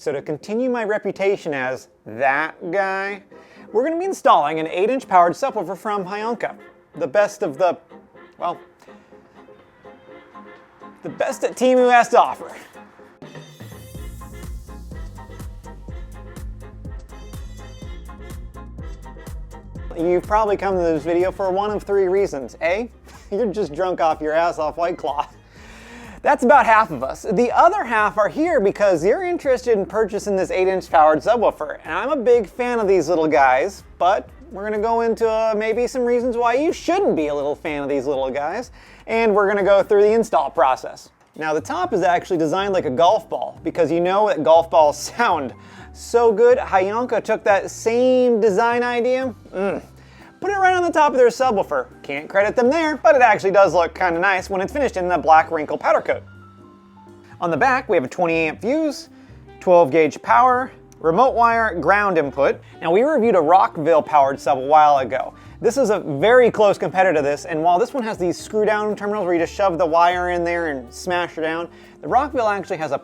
So to continue my reputation as that guy, we're going to be installing an 8-inch powered subwoofer from HYANKA. The best of the, well, the best that Temu has to offer. You've probably come to this video for one of three reasons. A, you're just drunk off your ass off White Claw. That's about half of us. The other half are here because you're interested in purchasing this 8-inch powered subwoofer. And I'm a big fan of these little guys, but we're gonna go into maybe some reasons why you shouldn't be a little fan of these little guys. And we're gonna go through the install process. Now the top is actually designed like a golf ball because you know that golf balls sound so good. HYANKA took that same design idea, put it right on the top of their subwoofer. Can't credit them there, but it actually does look kind of nice when it's finished in the black wrinkle powder coat. On the back, we have a 20 amp fuse, 12 gauge power, remote wire, ground input. Now we reviewed a Rockville powered sub a while ago. This is a very close competitor to this, and while this one has these screw down terminals where you just shove the wire in there and smash her down, the Rockville actually has a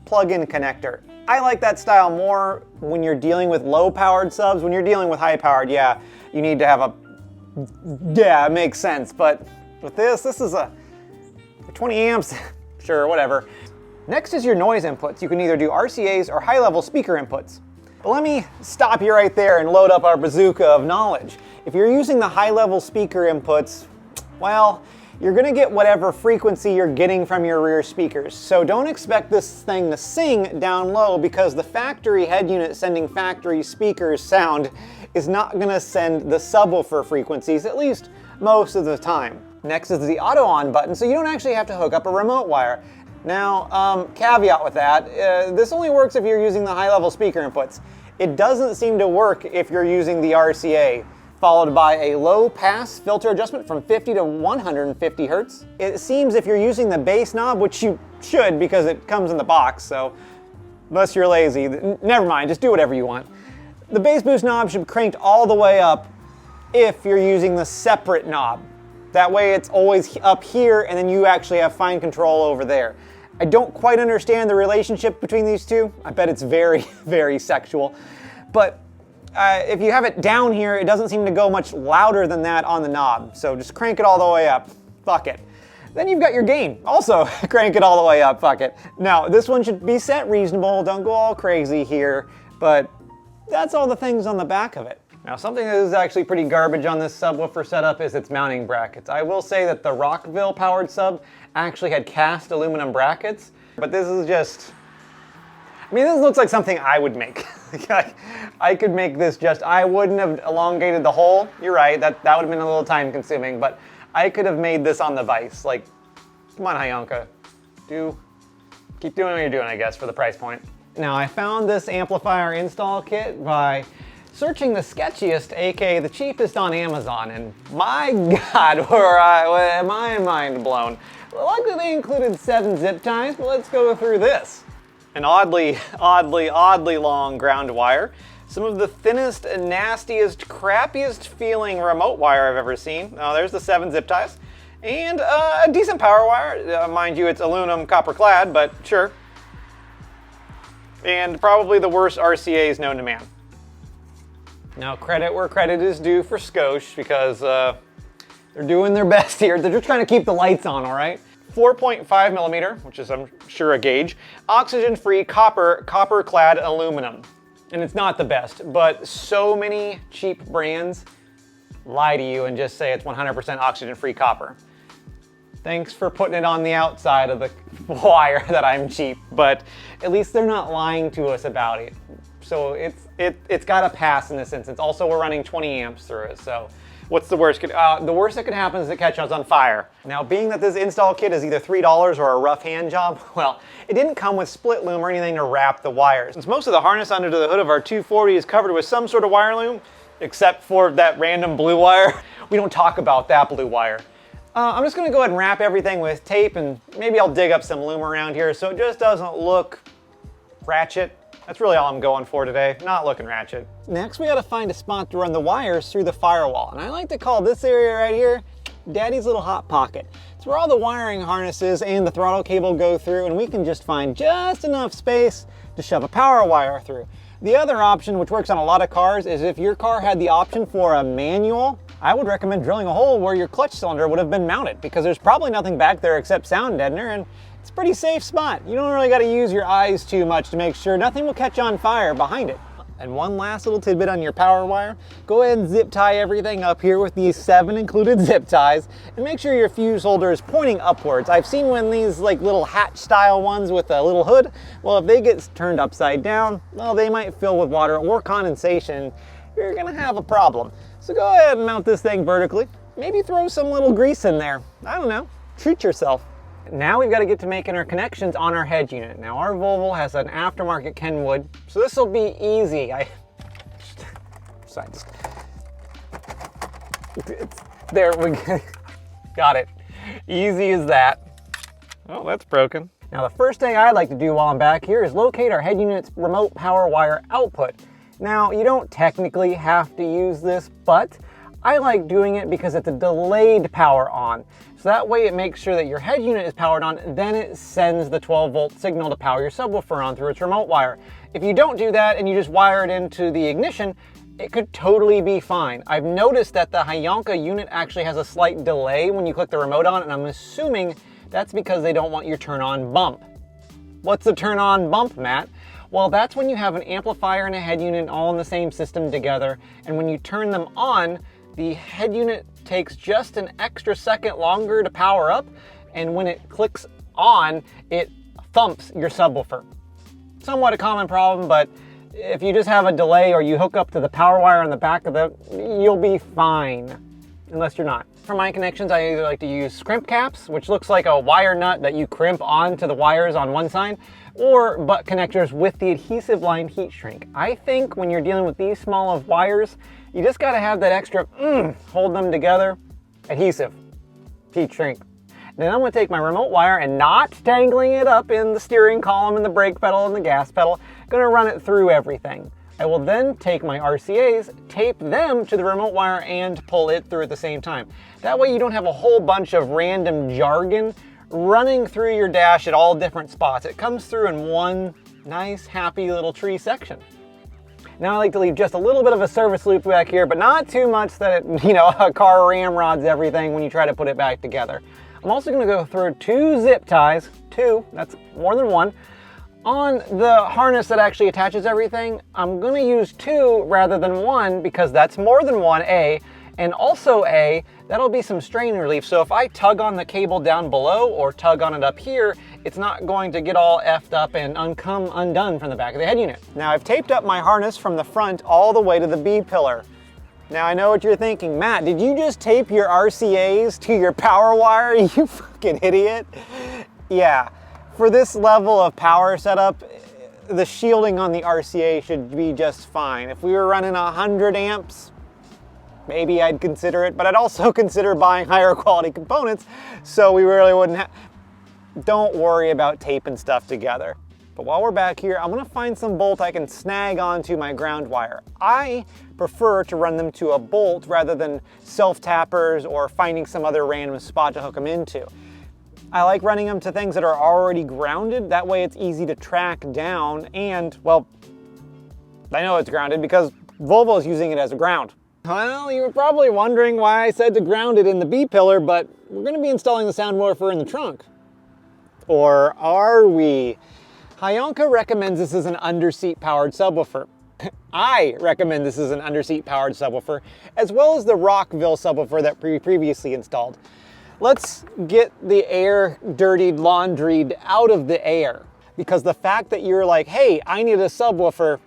plug-in connector. I like that style more when you're dealing with low powered subs. When you're dealing with high powered, yeah, you need to have a, yeah, it makes sense. But with this is a 20 amps, sure, whatever. Next is your noise inputs. You can either do RCAs or high-level speaker inputs. But let me stop you right there and load up our bazooka of knowledge. If you're using the high-level speaker inputs, well, you're gonna get whatever frequency you're getting from your rear speakers. So don't expect this thing to sing down low because the factory head unit sending factory speakers sound is not gonna send the subwoofer frequencies, at least most of the time. Next is the auto on button, so you don't actually have to hook up a remote wire. Now, caveat with that, this only works if you're using the high-level speaker inputs. It doesn't seem to work if you're using the RCA, followed by a low-pass filter adjustment from 50 to 150 hertz. It seems if you're using the bass knob, which you should because it comes in the box, so unless you're lazy, never mind, just do whatever you want. The bass boost knob should be cranked all the way up if you're using the separate knob. That way it's always up here and then you actually have fine control over there. I don't quite understand the relationship between these two. I bet it's very, very sexual. But if you have it down here, it doesn't seem to go much louder than that on the knob. So just crank it all the way up, fuck it. Then you've got your gain, also crank it all the way up, fuck it. Now this one should be set reasonable, don't go all crazy here, but that's all the things on the back of it. Now something that is actually pretty garbage on this subwoofer setup is its mounting brackets. I will say that the Rockville powered sub actually had cast aluminum brackets, but this is just, I mean, this looks like something I would make. I could make this just, I wouldn't have elongated the hole. You're right, that would have been a little time consuming, but I could have made this on the vise. Like, come on HYANKA, keep doing what you're doing, I guess, for the price point. Now I found this amplifier install kit by searching the sketchiest, aka the cheapest on Amazon, and my God, am I mind blown. Luckily they included 7 zip ties, but let's go through this. An oddly long ground wire, some of the thinnest, nastiest, crappiest feeling remote wire I've ever seen. Oh, there's the 7 zip ties. And a decent power wire. Mind you, it's aluminum copper clad, but sure. And probably the worst RCAs known to man. Now credit where credit is due for Scosche because they're doing their best here. They're just trying to keep the lights on, all right? 4.5 millimeter, which is I'm sure a gauge, oxygen-free copper-clad aluminum. And it's not the best, but so many cheap brands lie to you and just say it's 100% oxygen-free copper. Thanks for putting it on the outside of the wire that I'm cheap, but at least they're not lying to us about it. So it's got to pass in this instance. Also, we're running 20 amps through it, so what's the worst? The worst that could happen is it catches on fire. Now, being that this install kit is either $3 or a rough hand job, well, it didn't come with split loom or anything to wrap the wires. Since most of the harness under the hood of our 240 is covered with some sort of wire loom, except for that random blue wire, we don't talk about that blue wire. I'm just gonna go ahead and wrap everything with tape and maybe I'll dig up some loom around here so it just doesn't look ratchet. That's really all I'm going for today, not looking ratchet. Next, we gotta find a spot to run the wires through the firewall. And I like to call this area right here, Daddy's little hot pocket. It's where all the wiring harnesses and the throttle cable go through, and we can just find just enough space to shove a power wire through. The other option, which works on a lot of cars, is if your car had the option for a manual, I would recommend drilling a hole where your clutch cylinder would have been mounted, because there's probably nothing back there except sound deadener, and it's a pretty safe spot. You don't really got to use your eyes too much to make sure nothing will catch on fire behind it. And one last little tidbit on your power wire, go ahead and zip tie everything up here with these 7 included zip ties, and make sure your fuse holder is pointing upwards. I've seen one of these like little hatch style ones with a little hood. Well, if they get turned upside down, well, they might fill with water or condensation. You're gonna have a problem. So go ahead and mount this thing vertically. Maybe throw some little grease in there. I don't know, treat yourself. Now we've got to get to making our connections on our head unit. Now our Volvo has an aftermarket Kenwood, so this will be easy. There we go. Got it. Easy as that. Oh, that's broken. Now the first thing I'd like to do while I'm back here is locate our head unit's remote power wire output. Now you don't technically have to use this, but I like doing it because it's a delayed power on. So that way it makes sure that your head unit is powered on, then it sends the 12-volt signal to power your subwoofer on through its remote wire. If you don't do that and you just wire it into the ignition, it could totally be fine. I've noticed that the HYANKA unit actually has a slight delay when you click the remote on, and I'm assuming that's because they don't want your turn on bump. What's a turn on bump, Matt? Well, that's when you have an amplifier and a head unit all in the same system together, and when you turn them on, the head unit takes just an extra second longer to power up, and when it clicks on, it thumps your subwoofer. Somewhat a common problem, but if you just have a delay or you hook up to the power wire on the back of you'll be fine, unless you're not. For my connections, I either like to use crimp caps, which looks like a wire nut that you crimp onto the wires on one side, or butt connectors with the adhesive lined heat shrink. I think when you're dealing with these small of wires, you just gotta have that extra, hold them together, adhesive, heat shrink. Then I'm gonna take my remote wire and not tangling it up in the steering column and the brake pedal and the gas pedal, gonna run it through everything. I will then take my RCAs, tape them to the remote wire and pull it through at the same time. That way you don't have a whole bunch of random jargon running through your dash at all different spots. It comes through in one nice, happy little tree section. Now I like to leave just a little bit of a service loop back here, but not too much that it, a car ramrods everything when you try to put it back together. I'm also gonna go through 2 zip ties, 2, that's more than 1, on the harness that actually attaches everything. I'm gonna use 2 rather than 1 because that's more than 1, A, and also A, that'll be some strain relief. So if I tug on the cable down below or tug on it up here, it's not going to get all effed up and come undone from the back of the head unit. Now I've taped up my harness from the front all the way to the B pillar. Now I know what you're thinking, Matt, did you just tape your RCAs to your power wire, you fucking idiot? Yeah, for this level of power setup, the shielding on the RCA should be just fine. If we were running 100 amps, maybe I'd consider it, but I'd also consider buying higher quality components so we really wouldn't have. Don't worry about taping stuff together. But while we're back here, I'm gonna find some bolt I can snag onto my ground wire. I prefer to run them to a bolt rather than self-tappers or finding some other random spot to hook them into. I like running them to things that are already grounded. That way it's easy to track down and, well, I know it's grounded because Volvo is using it as a ground. Well, you were probably wondering why I said to ground it in the B pillar, but we're gonna be installing the sound woofer in the trunk. Or are we? HYANKA recommends this as an underseat powered subwoofer. I recommend this as an underseat powered subwoofer, as well as the Rockville subwoofer that we previously installed. Let's get the air dirtied, laundried out of the air, because the fact that you're like, hey, I need a subwoofer,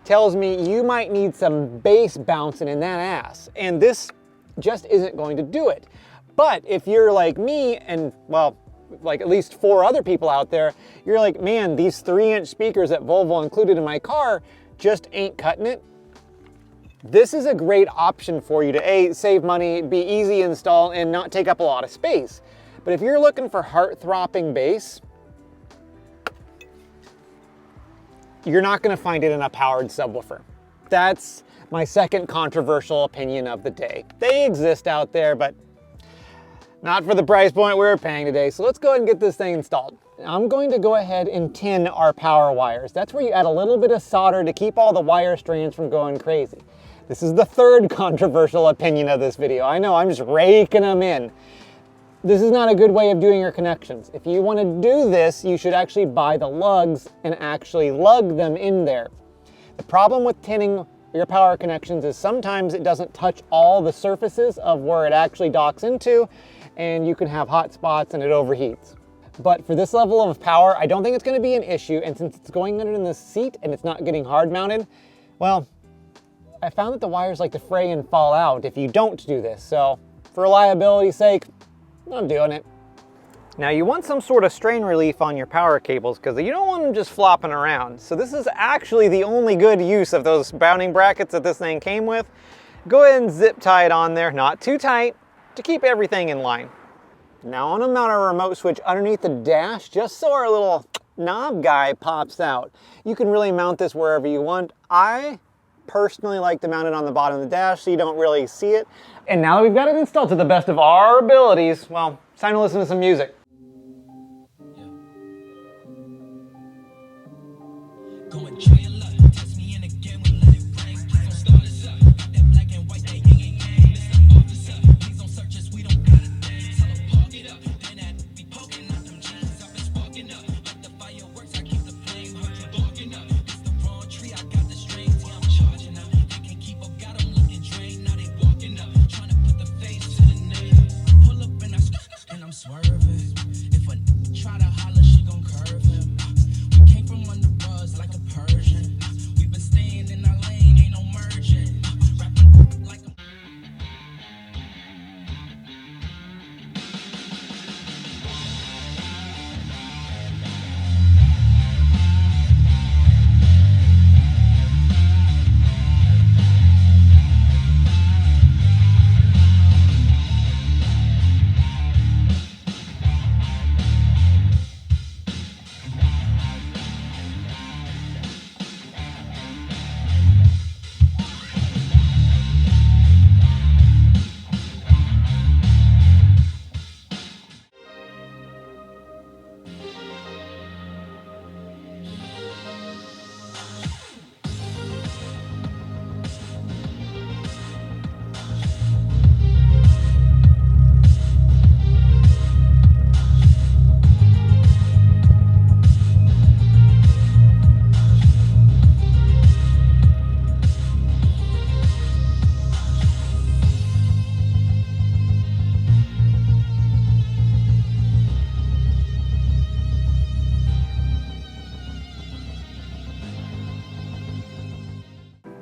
tells me you might need some bass bouncing in that ass, and this just isn't going to do it. But if you're like me, and well, like at least 4 other people out there, you're like, man, these 3-inch speakers that Volvo included in my car just ain't cutting it. This is a great option for you to A, save money, be easy install, and not take up a lot of space. But if you're looking for heart-throbbing bass, you're not gonna find it in a powered subwoofer. That's my second controversial opinion of the day. They exist out there, but Not for the price point we're paying today. So let's go ahead and get this thing installed. I'm going to go ahead and tin our power wires. That's where you add a little bit of solder to keep all the wire strands from going crazy. This is the third controversial opinion of this video. I know, I'm just raking them in. This is not a good way of doing your connections. If you want to do this, you should actually buy the lugs and actually lug them in there. The problem with tinning your power connections is sometimes it doesn't touch all the surfaces of where it actually docks into, and you can have hot spots and it overheats. But for this level of power, I don't think it's going to be an issue, and since it's going under in the seat and it's not getting hard mounted, well, I found that the wires like to fray and fall out if you don't do this, so for reliability's sake, I'm doing it. Now you want some sort of strain relief on your power cables because you don't want them just flopping around. So this is actually the only good use of those mounting brackets that this thing came with. Go ahead and zip tie it on there, not too tight, to keep everything in line. Now I'm gonna mount our remote switch underneath the dash just so our little knob guy pops out. You can really mount this wherever you want. I personally like to mount it on the bottom of the dash so you don't really see it. And now that we've got it installed to the best of our abilities, well, it's time to listen to some music.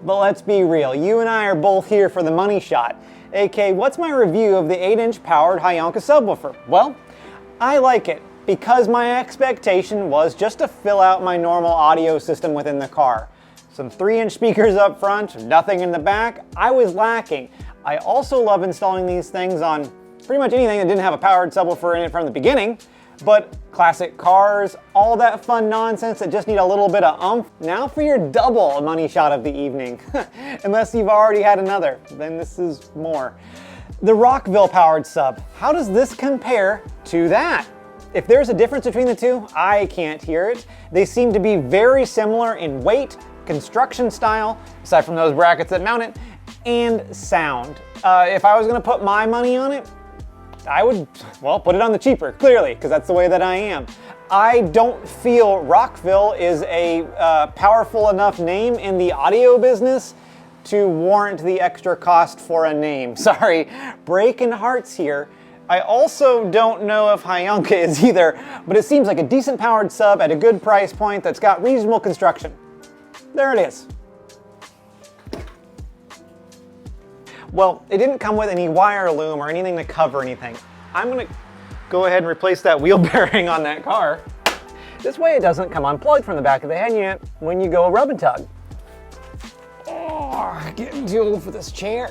But let's be real, you and I are both here for the money shot. AK, what's my review of the 8-inch powered HYANKA subwoofer? Well, I like it because my expectation was just to fill out my normal audio system within the car. Some 3-inch speakers up front, nothing in the back, I was lacking. I also love installing these things on pretty much anything that didn't have a powered subwoofer in it from the beginning. But classic cars, all that fun nonsense that just need a little bit of oomph. Now for your double money shot of the evening. Unless you've already had another, then this is more. The Rockville powered sub, how does this compare to that? If there's a difference between the two, I can't hear it. They seem to be very similar in weight, construction style, aside from those brackets that mount it, and sound. If I was gonna put my money on it, I would, well, put it on the cheaper, clearly, because that's the way that I am. I don't feel Rockville is a powerful enough name in the audio business to warrant the extra cost for a name. Sorry, breaking hearts here. I also don't know if HYANKA is either, but it seems like a decent powered sub at a good price point that's got reasonable construction. There it is. Well, it didn't come with any wire loom or anything to cover anything. I'm gonna go ahead and replace that wheel bearing on that car. This way it doesn't come unplugged from the back of the head unit when you go rub and tug. Oh, getting too old for this chair.